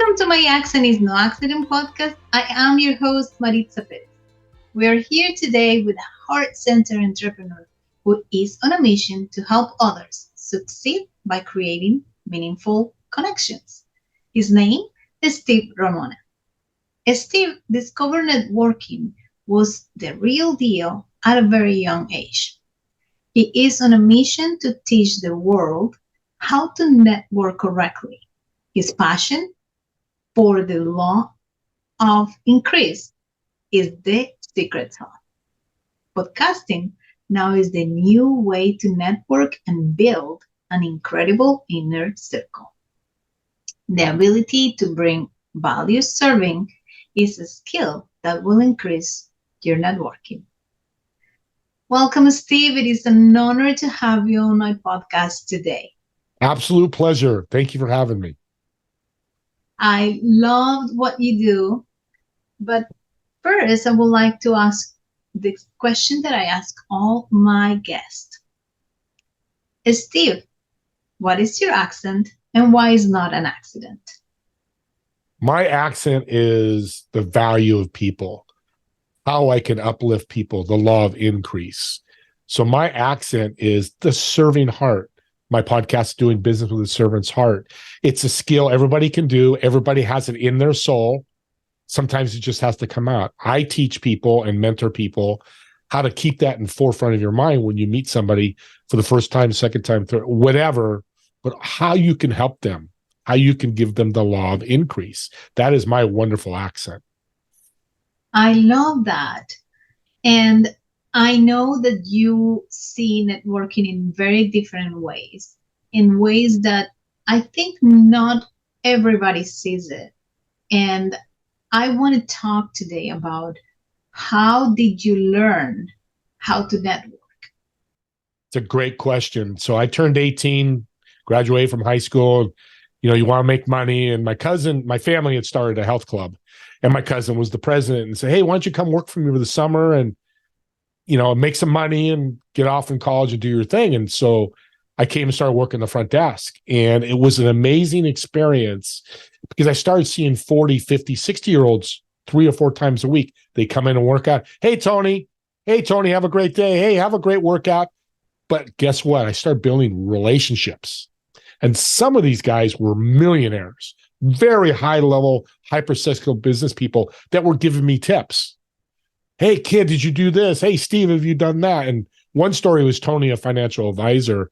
Welcome to my Accent is No Accident podcast. I am your host, Maritza. We are here today with a heart-centered entrepreneur who is on a mission to help others succeed by creating meaningful connections. His name is Steve Ramona. Steve discovered networking was the real deal at a very young age. He is on a mission to teach the world how to network correctly. His passion for the law of increase is the secret sauce. Podcasting now is the new way to network and build an incredible inner circle. The ability to bring value serving is a skill that will increase your networking. Welcome, Steve. It is an honor to have you on my podcast today. Absolute pleasure. Thank you for having me. I loved what you do, but first I would like to ask the question that I ask all my guests. Steve, what is your accent and why is not an accident? My accent is the value of people, how I can uplift people, the law of increase. So my accent is the serving heart. My podcast, Doing Business with a Servant's Heart. It's a skill everybody can do. Everybody has it in their soul. Sometimes it just has to come out. I teach people and mentor people how to keep that in forefront of your mind when you meet somebody for the first time, second time, third, whatever, but how you can help them, how you can give them the law of increase. That is my wonderful accent. I love that. And I know that you see networking in very different ways, in ways that I think not everybody sees it. And I want to talk today about how did you learn how to network? It's a great question. So I turned 18, graduated from high school. You want to make money. And my family had started a health club. And my cousin was the president and said, hey, why don't you come work for me for the summer and make some money and get off in college and do your thing. And so I came and started working the front desk. And it was an amazing experience because I started seeing 40, 50, 60-year-olds 3 or 4 times a week. They come in and work out. Hey, Tony, have a great day. Hey, have a great workout. But guess what? I started building relationships. And some of these guys were millionaires, very high-level, hyper-successful business people that were giving me tips. Hey, kid, did you do this? Hey, Steve, have you done that? And one story was Tony, a financial advisor,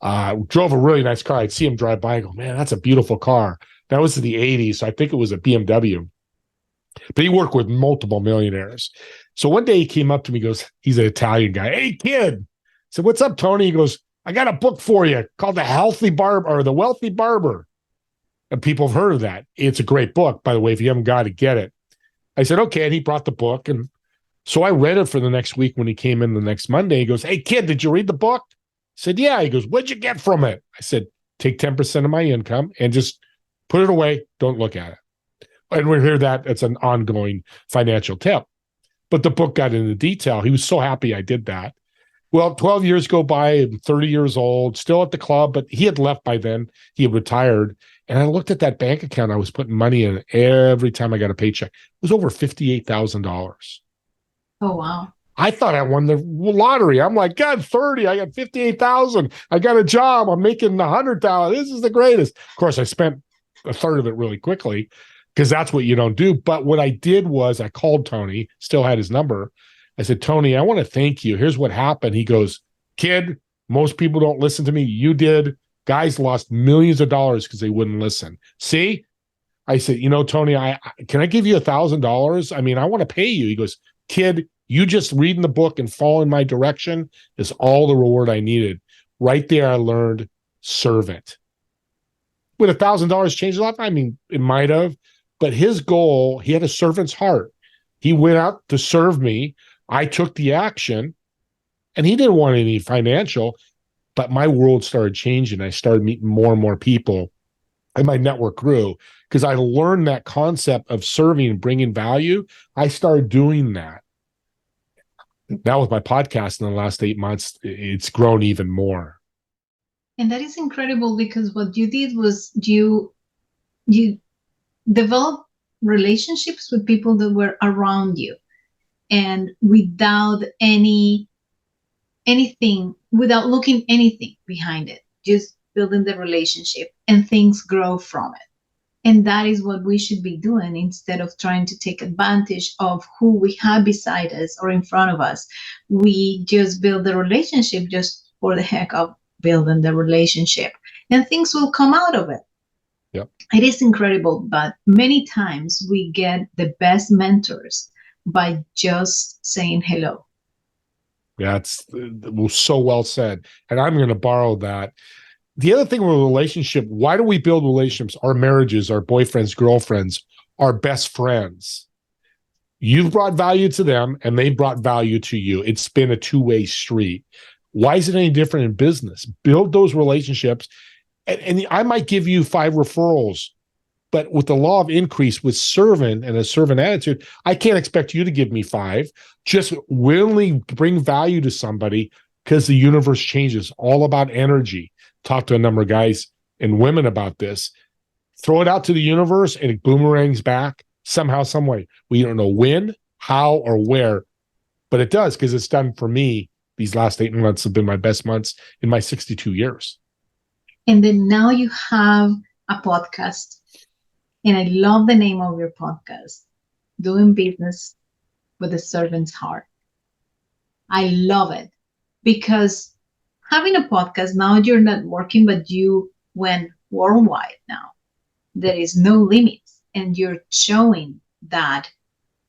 drove a really nice car. I'd see him drive by and go, man, that's a beautiful car. That was in the 80s, so I think it was a BMW. But he worked with multiple millionaires. So one day he came up to me, goes, he's an Italian guy. Hey, kid. I said, what's up, Tony? He goes, I got a book for you called The Wealthy Barber. And people have heard of that. It's a great book, by the way. If you haven't got it, get it. I said, okay. And he brought the book. And so I read it for the next week when he came in the next Monday. He goes, hey, kid, did you read the book? I said, yeah. He goes, what'd you get from it? I said, take 10% of my income and just put it away. Don't look at it. And we hear that it's an ongoing financial tip. But the book got into detail. He was so happy I did that. Well, 12 years go by. I'm 30 years old, still at the club, but he had left by then. He had retired. And I looked at that bank account I was putting money in every time I got a paycheck. It was over $58,000. Oh, wow. I thought I won the lottery. I'm like, God, 30, I got 58,000. I got a job. I'm making 100,000. This is the greatest. Of course, I spent a third of it really quickly because that's what you don't do. But what I did was I called Tony, still had his number. I said, Tony, I want to thank you. Here's what happened. He goes, kid, most people don't listen to me. You did. Guys lost millions of dollars because they wouldn't listen. See? I said, Tony, can I give you $1,000? I mean, I want to pay you. He goes, kid, you just reading the book and following my direction is all the reward I needed. Right there, I learned serve it. Would $1,000 change a lot? I mean, it might have, but his goal, he had a servant's heart. He went out to serve me. I took the action, and he didn't want any financial, but my world started changing. I started meeting more and more people, and my network grew because I learned that concept of serving and bringing value. I started doing that. Now with my podcast in the last 8 months, it's grown even more. And that is incredible because what you did was you develop relationships with people that were around you, and without anything, without looking anything behind it, just building the relationship, and things grow from it. And that is what we should be doing, instead of trying to take advantage of who we have beside us or in front of us. We just build the relationship just for the heck of building the relationship, and things will come out of it. Yep. It is incredible, but many times we get the best mentors by just saying hello. Yeah, it's so well said. And I'm going to borrow that. The other thing with a relationship, why do we build relationships? Our marriages, our boyfriends, girlfriends, our best friends. You've brought value to them and they brought value to you. It's been a two-way street. Why is it any different in business? Build those relationships. And I might give you 5 referrals, but with the law of increase, with servant and a servant attitude, I can't expect you to give me 5. Just willingly bring value to somebody, because the universe changes. All about energy. Talk to a number of guys and women about this. Throw it out to the universe and it boomerangs back somehow, some way. We don't know when, how, or where, but it does, because it's done for me. These last 8 months have been my best months in my 62 years. And then now you have a podcast. And I love the name of your podcast, Doing Business with a Servant's Heart. I love it, because having a podcast, now you're not working, but you went worldwide now. There is no limits. And you're showing that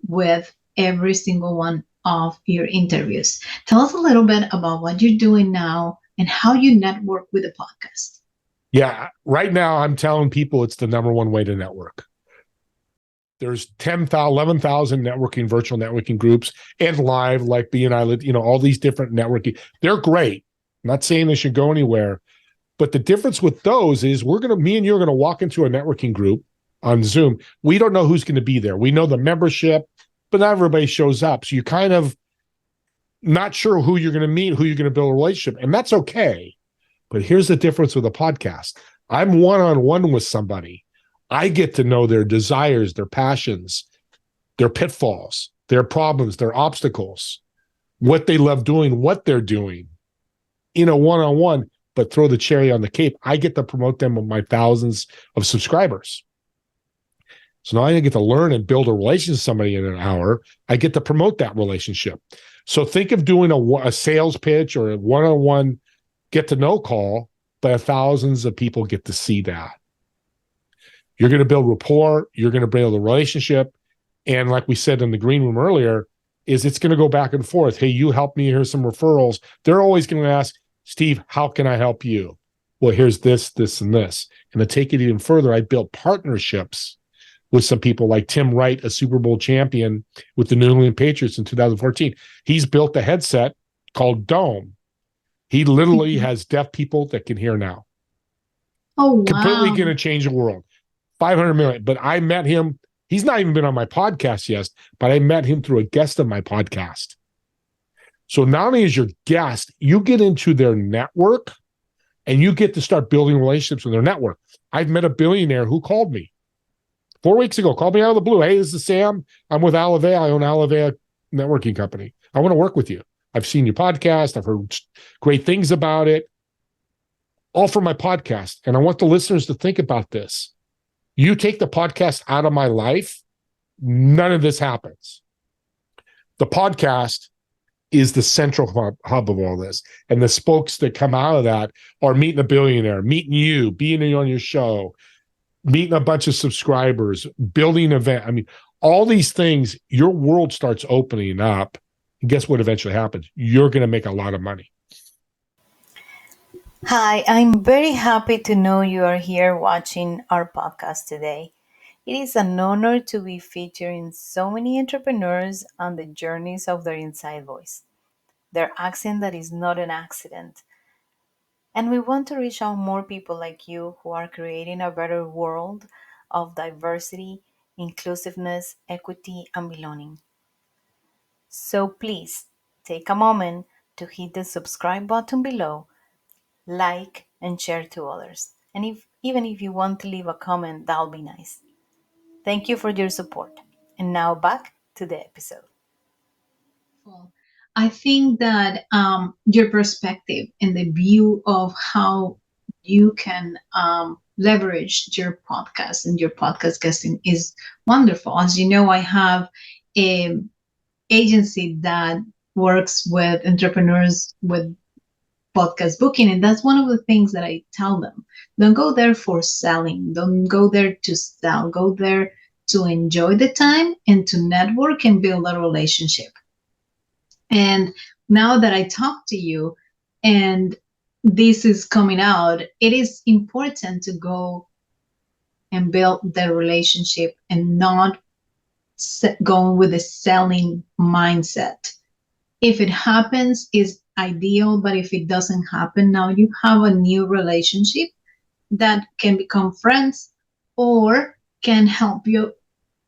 with every single one of your interviews. Tell us a little bit about what you're doing now and how you network with the podcast. Yeah, right now I'm telling people it's the number one way to network. There's 10,000, 11,000 networking, virtual networking groups, and live, like BNI, all these different networking. They're great. I'm not saying they should go anywhere, but the difference with those is me and you are going to walk into a networking group on Zoom. We don't know who's going to be there. We know the membership, but not everybody shows up. So you're kind of not sure who you're going to meet, who you're going to build a relationship, and that's okay. But here's the difference with a podcast. I'm one-on-one with somebody. I get to know their desires, their passions, their pitfalls, their problems, their obstacles, what they love doing, what they're doing in a one-on-one, but throw the cherry on the cake. I get to promote them with my thousands of subscribers. So now I get to learn and build a relationship with somebody in an hour. I get to promote that relationship. So think of doing a sales pitch or a one-on-one get-to-know call, but thousands of people get to see that. You're going to build rapport. You're going to build a relationship. And like we said in the green room earlier, it's going to go back and forth. Hey, you help me. Here's some referrals. They're always going to ask, Steve, how can I help you? Well, here's this, this, and this. And to take it even further, I built partnerships with some people like Tim Wright, a Super Bowl champion with the New England Patriots in 2014. He's built a headset called Dome. He literally has deaf people that can hear now. Oh, wow. Completely going to change the world. 500 million. But I met him. He's not even been on my podcast yet, but I met him through a guest of my podcast. So not only is your guest, you get into their network and you get to start building relationships with their network. I've met a billionaire who called me 4 weeks ago, called me out of the blue. Hey, this is Sam. I'm with Alivea. I own Alivea Networking Company. I want to work with you. I've seen your podcast. I've heard great things about it, all from my podcast. And I want the listeners to think about this. You take the podcast out of my life, none of this happens. The podcast is the central hub of all this. And the spokes that come out of that are meeting a billionaire, meeting you, being on your show, meeting a bunch of subscribers, building an event. I mean, all these things, your world starts opening up. And guess what eventually happens? You're going to make a lot of money. Hi, I'm very happy to know you are here watching our podcast today. It is an honor to be featuring so many entrepreneurs on the journeys of their inside voice, their accent that is not an accident. And we want to reach out more people like you who are creating a better world of diversity, inclusiveness, equity, and belonging. So please take a moment to hit the subscribe button below, like, and share to others. And even if you want to leave a comment, that'll be nice. Thank you for your support. And now back to the episode. Well, I think that your perspective and the view of how you can leverage your podcast and your podcast guesting is wonderful. As you know, I have a agency that works with entrepreneurs with podcast booking, and that's one of the things that I tell them. Don't go there for selling. Don't go there to sell. Go there to enjoy the time and to network and build a relationship. And now that I talk to you and this is coming out, it is important to go and build the relationship and not going with a selling mindset. If it happens, is ideal, but if it doesn't happen, now you have a new relationship that can become friends or can help you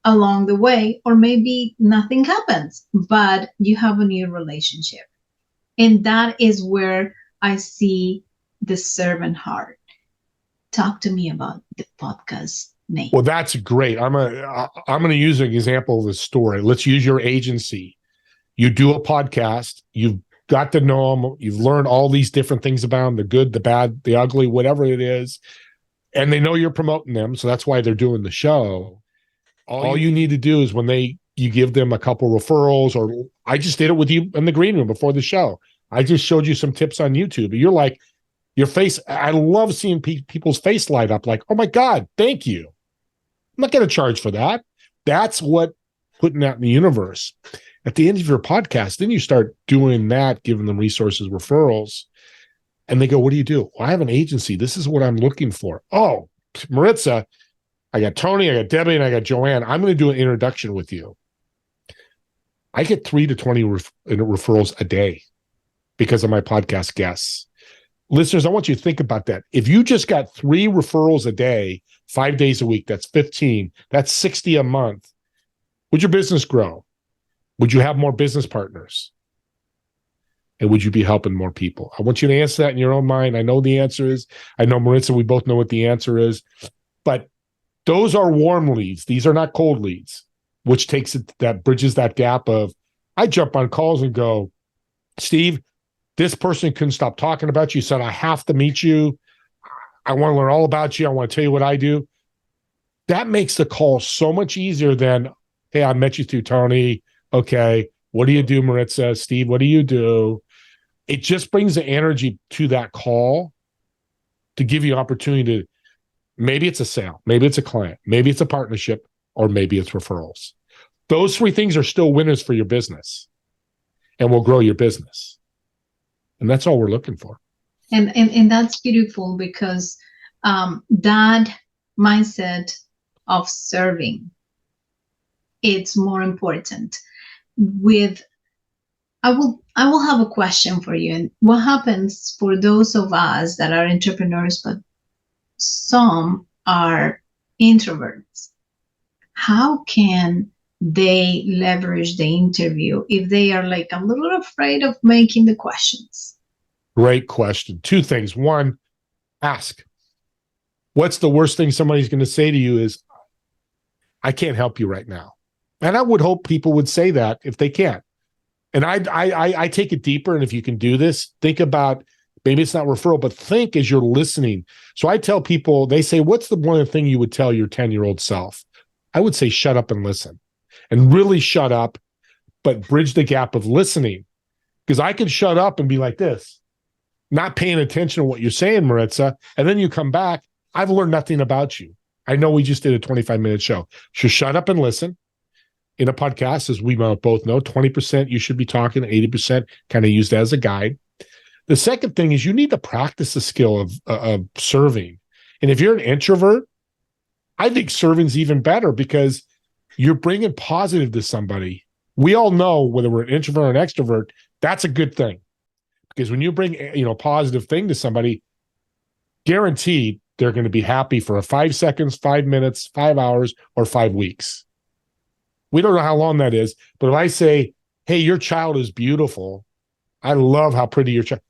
along the way, or maybe nothing happens, but you have a new relationship. And that is where I see the servant heart. Talk to me about the podcast name. Well, that's great. I'm going to use an example of a story. Let's use your agency. You do a podcast. You've got to know them. You've learned all these different things about them, the good, the bad, the ugly, whatever it is. And they know you're promoting them. So that's why they're doing the show. All you need to do is when you give them a couple referrals, or I just did it with you in the green room before the show. I just showed you some tips on YouTube. You're like, your face, I love seeing people's face light up like, oh my God, thank you. I'm not going to charge for that. That's what putting that in the universe. At the end of your podcast, then you start doing that, giving them resources, referrals. And they go, what do you do? Well, I have an agency. This is what I'm looking for. Oh, Maritza, I got Tony, I got Debbie, and I got Joanne. I'm going to do an introduction with you. I get 3 to 20 referrals a day because of my podcast guests. Listeners, I want you to think about that. If you just got 3 referrals a day, 5 days a week, that's 15. That's 60 a month. Would your business grow? Would you have more business partners? And would you be helping more people? I want you to answer that in your own mind. I know the answer is. I know, Maritza, we both know what the answer is. But those are warm leads. These are not cold leads, which takes it, that bridges that gap of, I jump on calls and go, Steve, this person couldn't stop talking about you. Said, I have to meet you. I want to learn all about you. I want to tell you what I do. That makes the call so much easier than, hey, I met you through Tony. Okay, what do you do, Maritza? Steve, what do you do? It just brings the energy to that call to give you opportunity to, maybe it's a sale, maybe it's a client, maybe it's a partnership, or maybe it's referrals. Those 3 things are still winners for your business and will grow your business. And that's all we're looking for. And that's beautiful because that mindset of serving, it's more important. I will have a question for you. And what happens for those of us that are entrepreneurs, but some are introverts? How can they leverage the interview if they are like a little afraid of making the questions? Great question. 2 things. 1, ask. What's the worst thing somebody's going to say to you is, I can't help you right now. And I would hope people would say that if they can't. And I take it deeper. And if you can do this, think about, maybe it's not referral, but think as you're listening. So I tell people, they say, what's the one thing you would tell your 10-year-old self? I would say, shut up and listen. And really shut up, but bridge the gap of listening. Because I could shut up and be like this, not paying attention to what you're saying, Maritza. And then you come back, I've learned nothing about you. I know we just did a 25-minute show. So shut up and listen. In a podcast, as we both know, 20% you should be talking, 80% kind of used as a guide. The second thing is you need to practice the skill of serving. And if you're an introvert, I think serving's even better because you're bringing positive to somebody. We all know whether we're an introvert or an extrovert, that's a good thing. Because when you bring a positive thing to somebody, guaranteed they're going to be happy for 5 seconds, 5 minutes, 5 hours, or 5 weeks. We don't know how long that is, but if I say, hey, your child is beautiful, I love how pretty your child,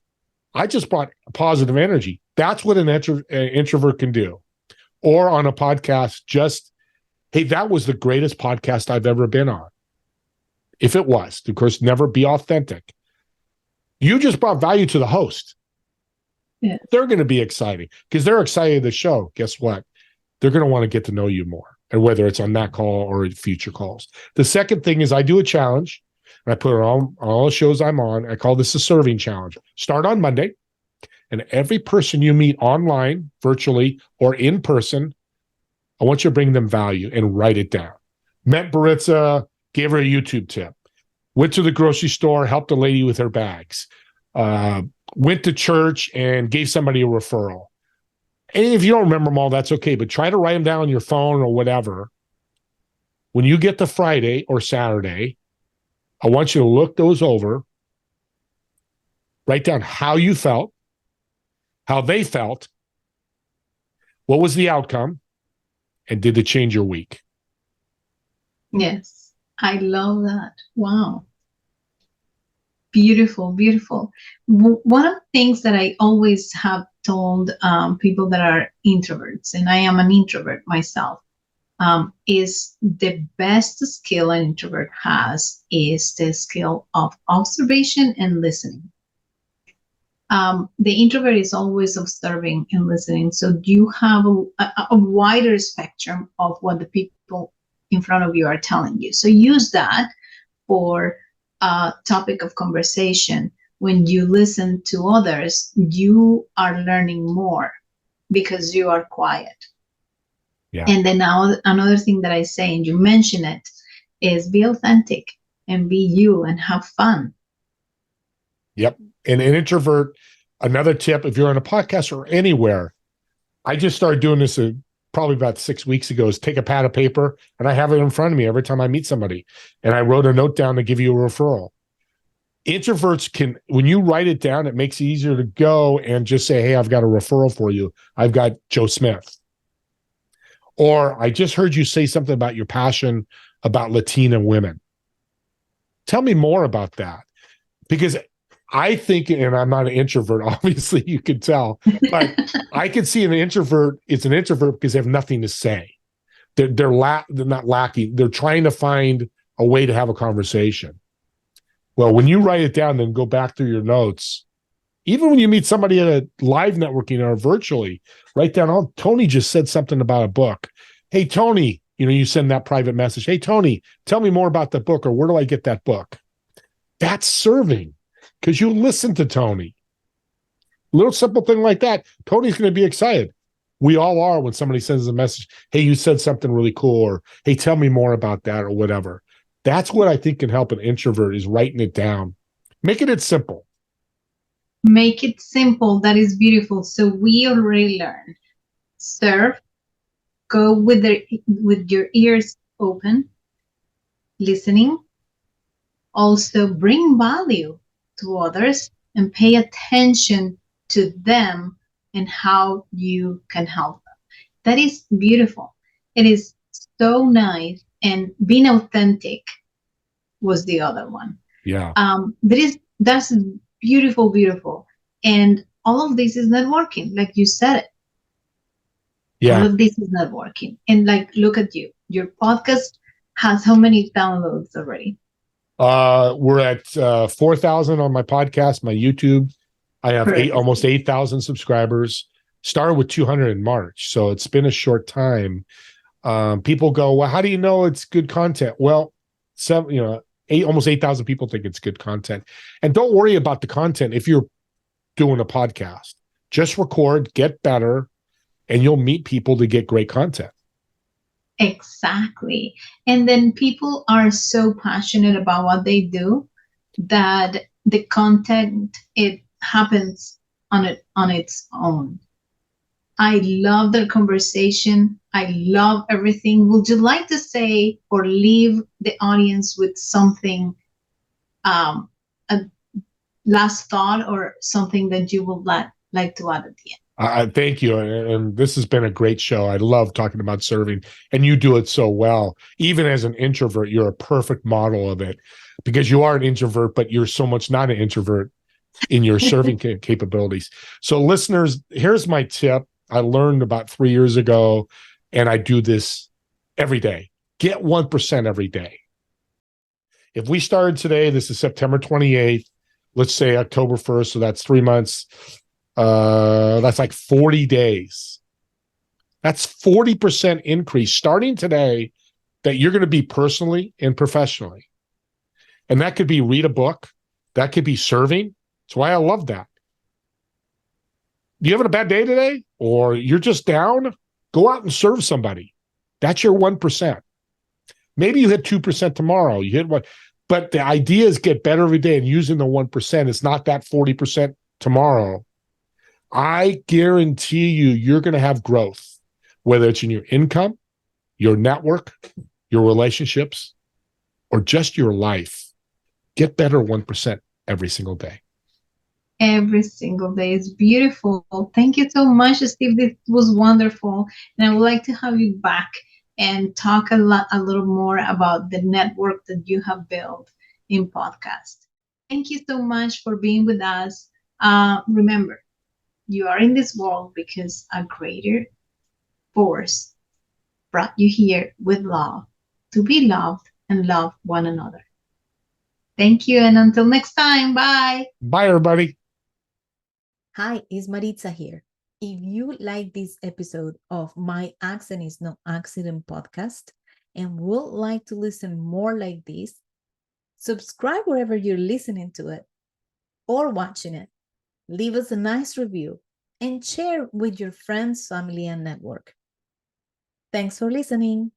I just brought positive energy. That's what an introvert can do. Or on a podcast, just hey, that was the greatest podcast I've ever been on. If it was, of course, never be authentic. You just brought value to the host. Yeah. They're going to be excited because they're excited of the show. Guess what? They're going to want to get to know you more, and whether it's on that call or future calls. The second thing is I do a challenge, and I put it on all the shows I'm on. I call this a serving challenge. Start on Monday, and every person you meet online, virtually, or in person, I want you to bring them value and write it down. Met Maritza, gave her a YouTube tip. Went to the grocery store, helped a lady with her bags. Went to church and gave somebody a referral. And if you don't remember them all, that's okay. But try to write them down on your phone or whatever. When you get to Friday or Saturday, I want you to look those over. Write down how you felt, how they felt, what was the outcome, and did it change your week? Yes, I love that. Wow. Beautiful, beautiful. One of the things that I always have told people that are introverts, and I am an introvert myself, is the best skill an introvert has is the skill of observation and listening. The introvert is always observing and listening, so you have a wider spectrum of what the people in front of you are telling you. So use that for a topic of conversation. When you listen to others, you are learning more because you are quiet. Yeah. And then now another thing that I say, and you mention it, is be authentic and be you and have fun. Yep. And an introvert, another tip, if you're on a podcast or anywhere, I just started doing this probably about 6 weeks ago, is take a pad of paper, and I have it in front of me every time I meet somebody. And I wrote a note down to give you a referral. Introverts can, when you write it down, it makes it easier to go and just say, hey, I've got a referral for you. I've got Joe Smith. Or I just heard you say something about your passion about Latina women. Tell me more about that. Because I think, and I'm not an introvert, obviously you can tell, but I can see an introvert, it's an introvert because they have nothing to say. They're not lacking. They're trying to find a way to have a conversation. Well, when you write it down, then go back through your notes. Even when you meet somebody at a live networking or virtually, write down, oh, Tony just said something about a book. Hey, Tony, you send that private message. Hey, Tony, tell me more about the book, or where do I get that book? That's serving, because you listen to Tony. Little simple thing like that. Tony's going to be excited. We all are when somebody sends a message. Hey, you said something really cool, or hey, tell me more about that, or whatever. That's what I think can help an introvert, is writing it down. Making it simple. Make it simple. That is beautiful. So we already learned. Serve. Go with your ears open. Listening. Also bring value to others and pay attention to them and how you can help them. That is beautiful. It is so nice. And being authentic was the other one. Yeah. That's beautiful, beautiful. And all of this is not working, like you said it. Yeah. All of this is not working. And look at you. Your podcast has how many downloads already? We're at 4,000 on my podcast, my YouTube. I have almost 8,000 subscribers. Started with 200 in March, so it's been a short time. People go, well, how do you know it's good content? Well, almost 8,000 people think it's good content. And don't worry about the content if you're doing a podcast. Just record, get better, and you'll meet people to get great content. Exactly. And then people are so passionate about what they do that the content, it happens on its own. I love the conversation. I love everything. Would you like to say or leave the audience with something, a last thought or something that you would like to add at the end? Thank you. And this has been a great show. I love talking about serving, and you do it so well. Even as an introvert, you're a perfect model of it, because you are an introvert, but you're so much not an introvert in your serving capabilities. So listeners, here's my tip. I learned about 3 years ago, and I do this every day. Get 1% every day. If we started today, this is September 28th, let's say October 1st, so that's 3 months. That's like 40 days. That's 40% increase starting today that you're going to be personally and professionally. And that could be read a book. That could be serving. That's why I love that. You having a bad day today or you're just down? Go out and serve somebody. That's your 1%. Maybe you hit 2% tomorrow. You hit what? But the idea is get better every day and using the 1%. It's not that 40% tomorrow. I guarantee you're going to have growth, whether it's in your income, your network, your relationships, or just your life. Get better 1% every single day. Every single day is beautiful. Thank you so much, Steve. This was wonderful. And I would like to have you back and talk a little more about the network that you have built in podcast. Thank you so much for being with us. Remember, you are in this world because a greater force brought you here with love to be loved and love one another. Thank you. And until next time, bye. Bye, everybody. Hi, it's Maritza here. If you like this episode of My Accent is No Accident podcast and would like to listen more like this, subscribe wherever you're listening to it or watching it. Leave us a nice review and share with your friends, family, and network. Thanks for listening.